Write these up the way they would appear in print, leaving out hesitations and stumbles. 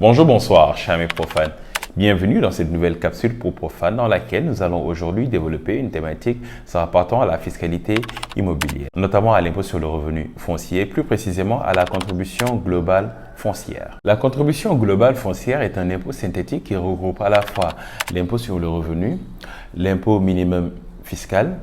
Bonjour, bonsoir, chers amis profanes. Bienvenue dans cette nouvelle capsule pour profanes dans laquelle nous allons aujourd'hui développer une thématique se rapportant à la fiscalité immobilière, notamment à l'impôt sur le revenu foncier, plus précisément à la contribution globale foncière. La contribution globale foncière est un impôt synthétique qui regroupe à la fois l'impôt sur le revenu, l'impôt minimum fiscal,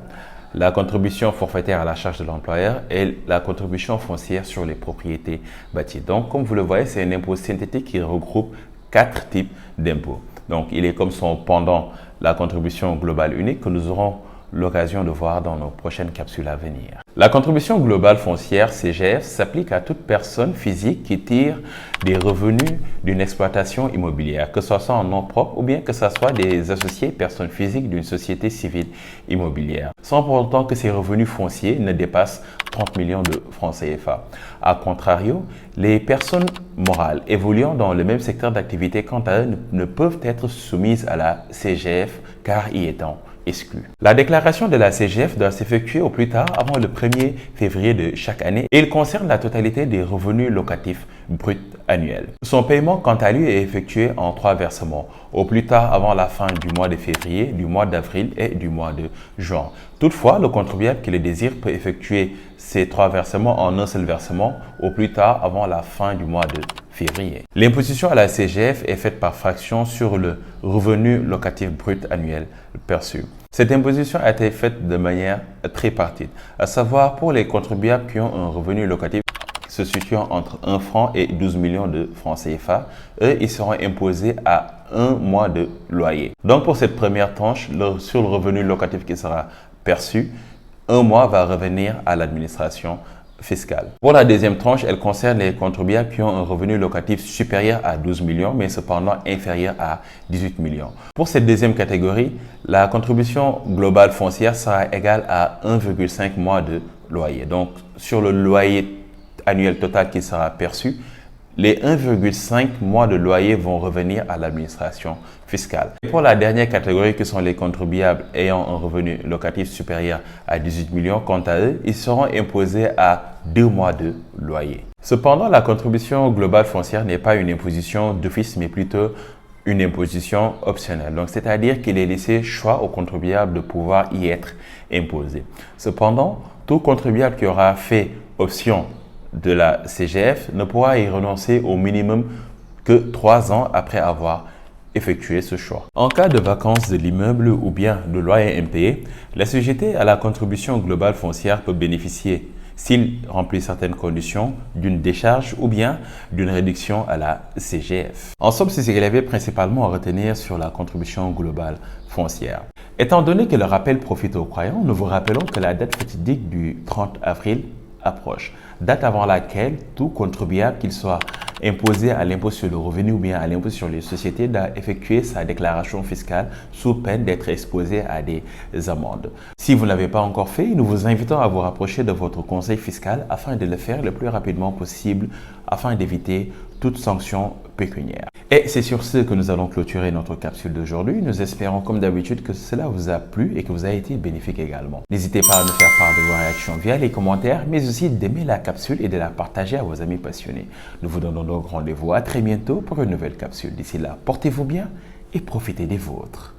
la contribution forfaitaire à la charge de l'employeur et la contribution foncière sur les propriétés bâties. Donc, comme vous le voyez, c'est un impôt synthétique qui regroupe 4 types d'impôts. Donc, il est comme son pendant, la contribution globale unique, que nous aurons l'occasion de voir dans nos prochaines capsules à venir. La contribution globale foncière, CGF, s'applique à toute personne physique qui tire des revenus d'une exploitation immobilière, que ce soit en nom propre ou bien que ce soit des associés personnes physiques d'une société civile immobilière, sans pour autant que ces revenus fonciers ne dépassent 30 millions de francs CFA. A contrario, les personnes morales évoluant dans le même secteur d'activité, quant à eux, ne peuvent être soumises à la CGF car y étant exclus. La déclaration de la CGF doit s'effectuer au plus tard avant le 1er février de chaque année et il concerne la totalité des revenus locatifs bruts annuels. Son paiement, quant à lui, est effectué en 3 versements, au plus tard avant la fin du mois de février, du mois d'avril et du mois de juin. Toutefois, le contribuable qui le désire peut effectuer ces 3 versements en un seul versement, au plus tard avant la fin du mois de février. L'imposition à la CGF est faite par fraction sur le revenu locatif brut annuel perçu. Cette imposition a été faite de manière tripartite, à savoir pour les contribuables qui ont un revenu locatif se situant entre 1 franc et 12 millions de francs CFA, eux, ils seront imposés à 1 mois de loyer. Donc pour cette première tranche, sur le revenu locatif qui sera perçu, 1 mois va revenir à l'administration fiscale. Pour la deuxième tranche, elle concerne les contribuables qui ont un revenu locatif supérieur à 12 millions, mais cependant inférieur à 18 millions. Pour cette deuxième catégorie, la contribution globale foncière sera égale à 1,5 mois de loyer. Donc, sur le loyer annuel total qui sera perçu, les 1,5 mois de loyer vont revenir à l'administration fiscale. Et pour la dernière catégorie, qui sont les contribuables ayant un revenu locatif supérieur à 18 millions, quant à eux, ils seront imposés à 2 mois de loyer. Cependant, la contribution globale foncière n'est pas une imposition d'office, mais plutôt une imposition optionnelle. Donc, c'est-à-dire qu'il est laissé choix aux contribuables de pouvoir y être imposé. Cependant, tout contribuable qui aura fait option de la CGF ne pourra y renoncer au minimum que 3 ans après avoir effectué ce choix. En cas de vacance de l'immeuble ou bien de loyer impayé, la société à la contribution globale foncière peut bénéficier, s'il remplit certaines conditions, d'une décharge ou bien d'une réduction à la CGF. En somme, c'est ce qu'il y avait principalement à retenir sur la contribution globale foncière. Étant donné que le rappel profite aux croyants, nous vous rappelons que la date fatidique du 30 avril approche, date avant laquelle tout contribuable, qu'il soit imposé à l'impôt sur le revenu ou bien à l'impôt sur les sociétés, doit effectuer sa déclaration fiscale sous peine d'être exposé à des amendes. Si vous ne l'avez pas encore fait, nous vous invitons à vous rapprocher de votre conseil fiscal afin de le faire le plus rapidement possible afin d'éviter toute sanction pécuniaire. Et c'est sur ce que nous allons clôturer notre capsule d'aujourd'hui. Nous espérons comme d'habitude que cela vous a plu et que vous a été bénéfique également. N'hésitez pas à nous faire part de vos réactions via les commentaires, mais aussi d'aimer la capsule et de la partager à vos amis passionnés. Nous vous donnons donc rendez-vous à très bientôt pour une nouvelle capsule. D'ici là, portez-vous bien et profitez des vôtres.